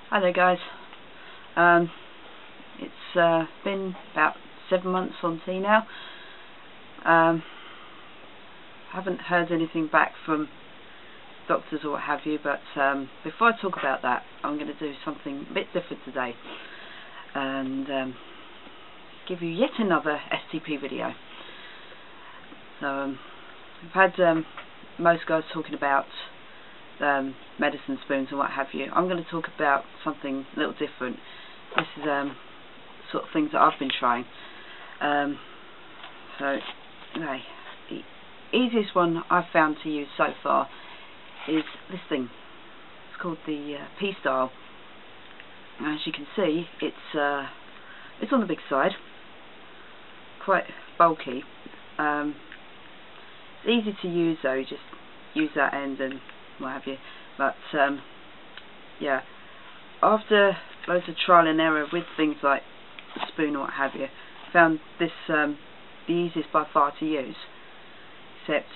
Hi there guys. It's been about 7 months on tea now. Haven't heard anything back from doctors or what have you, but before I talk about that, I'm going to do something a bit different today and give you yet another STP video. So we've had most guys talking about medicine spoons and what have you. I'm going to talk about something a little different. This is sort of things that I've been trying. So anyway, the easiest one I've found to use so far is this thing. It's called the P-style. As you can see, it's on the big side, quite bulky. It's easy to use though. Just use that end and what have you. But yeah, after loads of trial and error with things like the spoon or what have you, found this the easiest by far to use. Except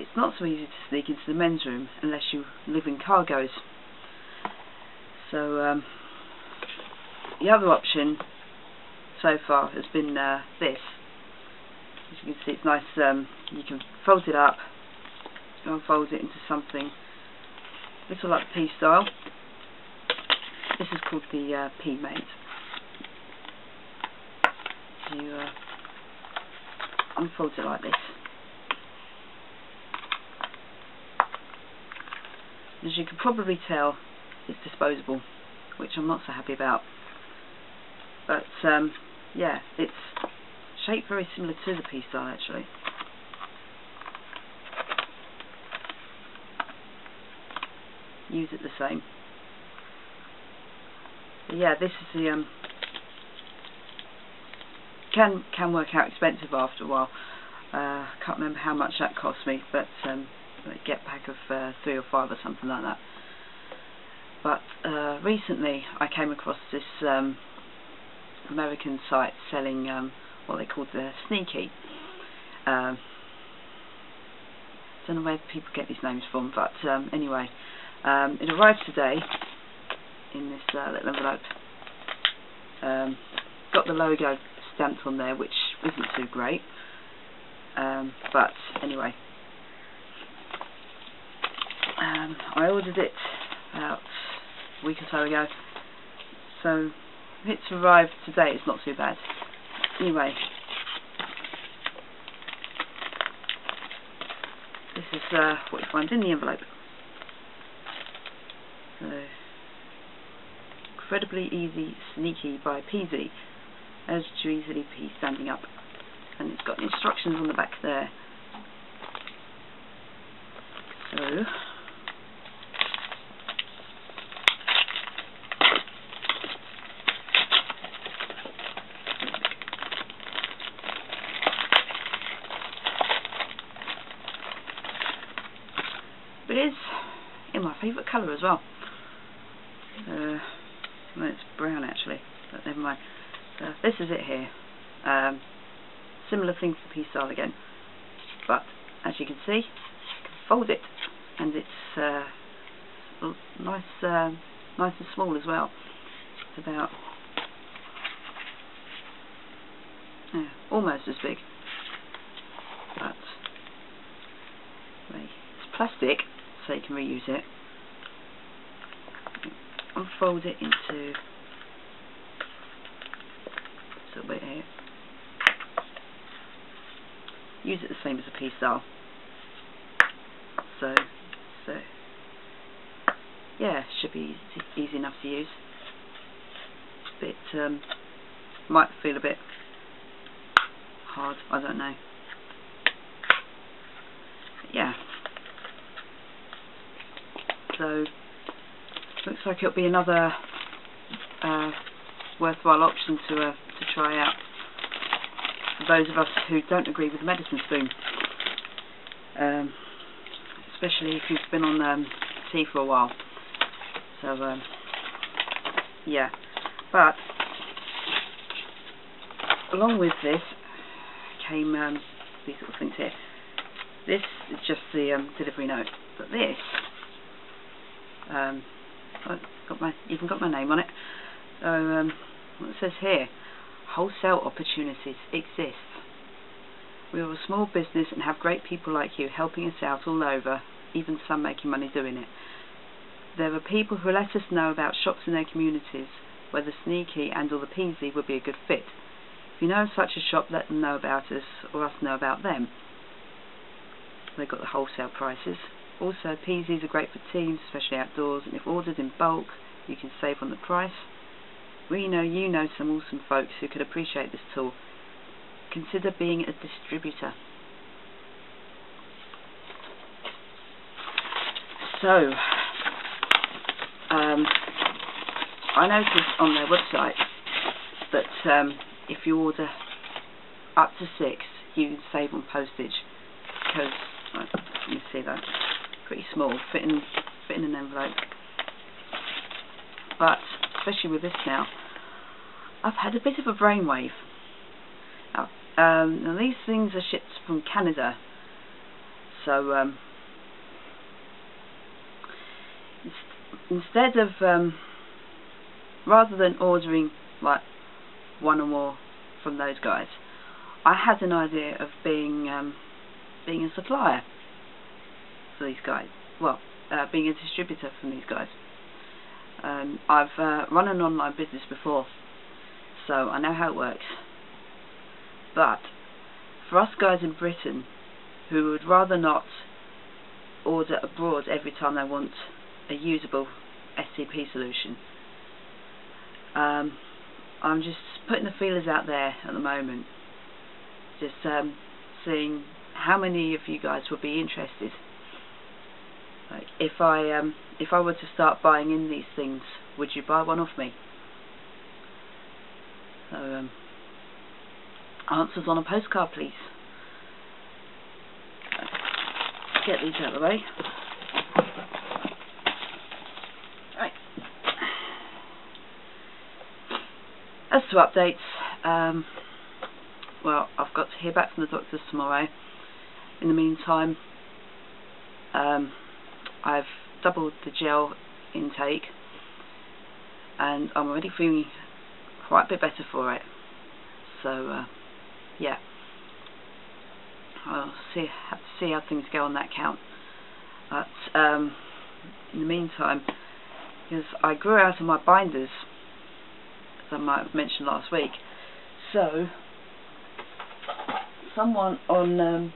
it's not so easy to sneak into the men's room unless you live in cargos. So the other option so far has been this. As you can see, it's nice. You can fold it up, unfold it into something little like the P-style. This is called the P-mate. You unfold it like this. As you can probably tell, it's disposable, which I'm not so happy about. But yeah, it's shaped very similar to the P-style actually. Use it the same. But yeah, this is the can work out expensive after a while. I can't remember how much that cost me, but a get pack of 3 or 5 or something like that. But recently I came across this American site selling what they called the Sneaky. Don't know where people get these names from, but anyway, it arrived today in this little envelope. Got the logo stamped on there, which isn't too great, but anyway, I ordered it about a week or so ago, so if it's arrived today, it's not too bad. Anyway, this is what you find in the envelope. So, incredibly easy Sneaky by PZ, as to easily pee standing up, and it's got instructions on the back there. So it is in my favourite colour as well. Well, it's brown actually, but never mind. This is it here. Similar thing to the P-style again, but as you can see, you can fold it, and it's nice and small as well. It's about almost as big, but it's plastic, so you can reuse it. Unfold it into this little bit here. Use it the same as a P-style. So yeah, should be easy enough to use. Bit might feel a bit hard, I don't know. But yeah. So looks like it'll be another worthwhile option to try out for those of us who don't agree with the medicine spoon, especially if you've been on tea for a while. So yeah, but along with this came these little things here. This is just the delivery note, but this I've even got my name on it. So what it says here, wholesale opportunities exist. We are a small business and have great people like you helping us out all over, even some making money doing it. There are people who let us know about shops in their communities where the sneaky and or the peasy would be a good fit. If you know of such a shop, let them know about us or us know about them. They've got the wholesale prices. Also, peasies are great for teams, especially outdoors, and if ordered in bulk, you can save on the price. We know you know some awesome folks who could appreciate this tool. Consider being a distributor. So, I noticed on their website that if you order up to 6, you can save on postage. Because, right, let me see that, pretty small, fit in an envelope. But especially with this now, I've had a bit of a brainwave. Now these things are shipped from Canada, so instead of rather than ordering like one or more from those guys, I had an idea of being a supplier for these guys. Well, being a distributor from these guys. I've run an online business before, so I know how it works. But for us guys in Britain who would rather not order abroad every time they want a usable STP solution, I'm just putting the feelers out there at the moment, just seeing how many of you guys would be interested. Like if I were to start buying in these things, would you buy one off me? So answers on a postcard, please. Get these out of the way. Right. As to updates, well, I've got to hear back from the doctors tomorrow. In the meantime, I've doubled the gel intake and I'm already feeling quite a bit better for it. So yeah, I'll see how things go on that count. But in the meantime, because I grew out of my binders, as I might have mentioned last week, so someone on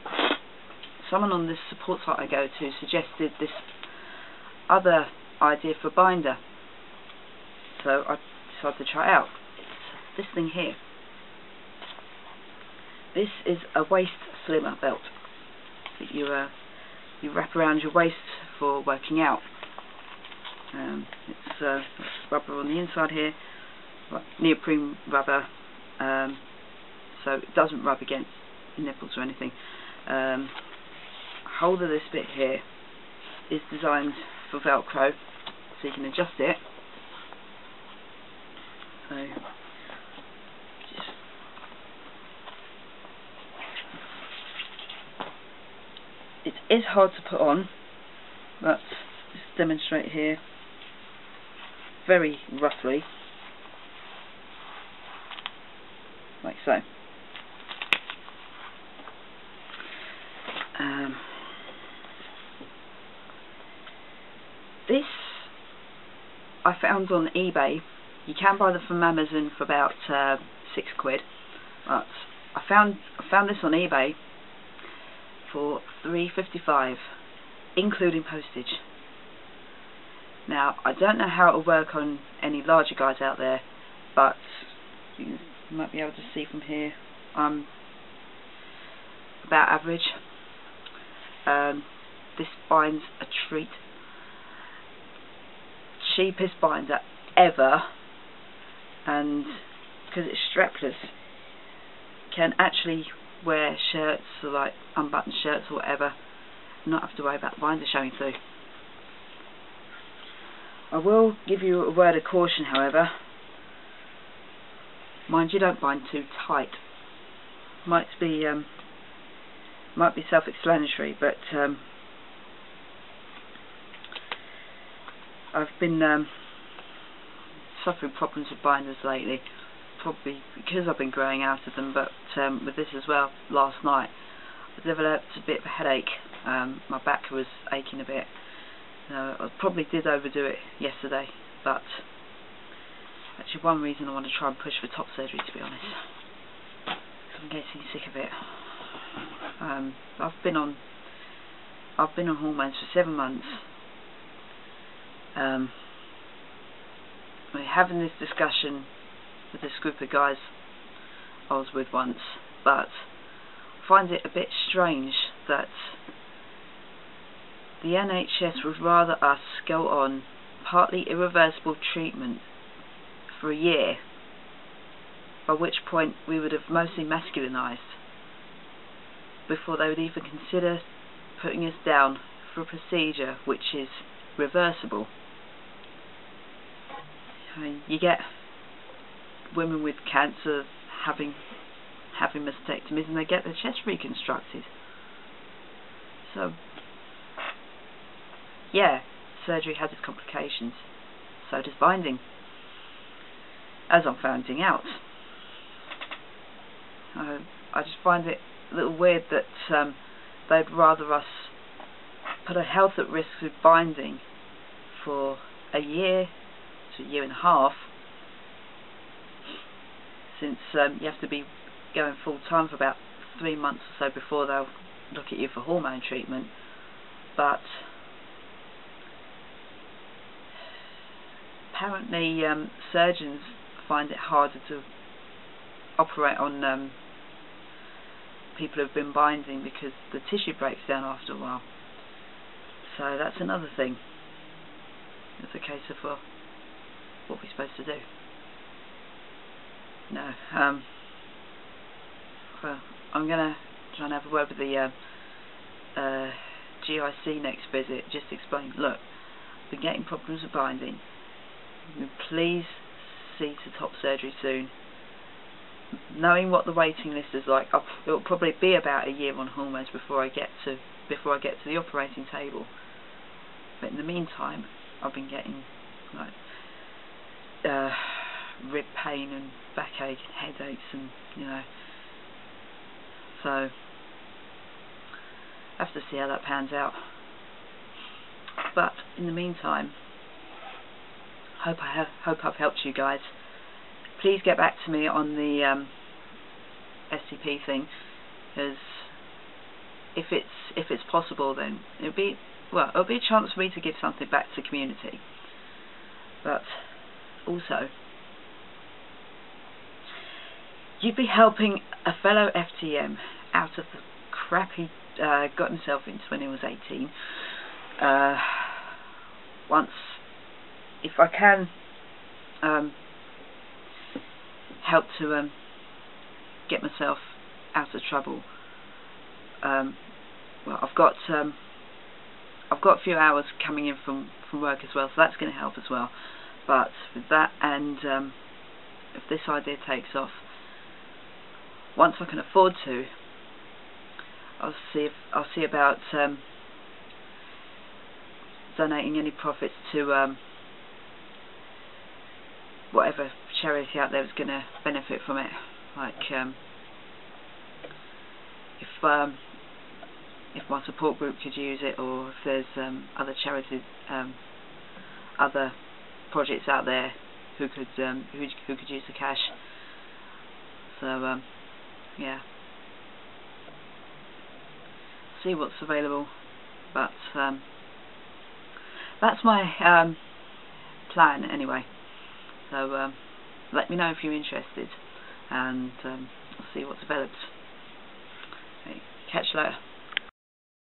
this support site I go to suggested this other idea for a binder, so I decided to try it out. It's this thing here. This is a waist slimmer belt that you wrap around your waist for working out. It's rubber on the inside here, like neoprene rubber, so it doesn't rub against your nipples or anything. Hold of this bit here is designed for Velcro, so you can adjust it. So it is hard to put on, but just demonstrate here very roughly, like so. This I found on eBay. You can buy them from Amazon for about £6, but I found this on eBay for £3.55, including postage. Now I don't know how it will work on any larger guys out there, but you might be able to see from here I'm about average. This bind's a treat. Cheapest binder ever, and because it's strapless, can actually wear shirts or like unbuttoned shirts or whatever, and not have to worry about the binder showing through. I will give you a word of caution, however. Mind you, don't bind too tight. Might be self-explanatory, but I've been suffering problems with binders lately, probably because I've been growing out of them, but with this as well, last night I developed a bit of a headache. My back was aching a bit. I probably did overdo it yesterday, but actually one reason I want to try and push for top surgery, to be honest. I'm getting sick of it. I've been on hormones for 7 months. We're having this discussion with this group of guys I was with once, but I find it a bit strange that the NHS would rather us go on partly irreversible treatment for a year, by which point we would have mostly masculinized, before they would even consider putting us down for a procedure which is reversible. I mean, you get women with cancer having mastectomies and they get their chest reconstructed. So yeah, surgery has its complications, so does binding, as I'm finding out. I just find it a little weird that they'd rather us put our health at risk with binding for a year to a year and a half, since you have to be going full time for about 3 months or so before they'll look at you for hormone treatment. But apparently surgeons find it harder to operate on people who've been binding because the tissue breaks down after a while. So that's another thing. It's a case of, well, what are we supposed to do? No. Well, I'm going to try and have a word with the GIC next visit. Just explain, look, I've been getting problems with binding. Please see to top surgery soon. Knowing what the waiting list is like, it will probably be about a year on hormones before I get to the operating table. But in the meantime, I've been getting like rib pain and backache and headaches, and so I have to see how that pans out. But in the meantime, hope I've helped you guys. Please get back to me on the STP thing, because if it's possible, then it'll be a chance for me to give something back to the community. But also, you'd be helping a fellow FTM out of the crap he got himself into when he was 18. Once, if I can help to get myself out of trouble, well, I've got a few hours coming in from work as well, so that's going to help as well. But with that, and if this idea takes off, once I can afford to, I'll see about donating any profits to whatever charity out there is going to benefit from it. Like if my support group could use it, or if there's other charities, other projects out there who could use the cash. So yeah, see what's available. But that's my plan anyway. So let me know if you're interested, and I'll see what develops. Okay, catch you later.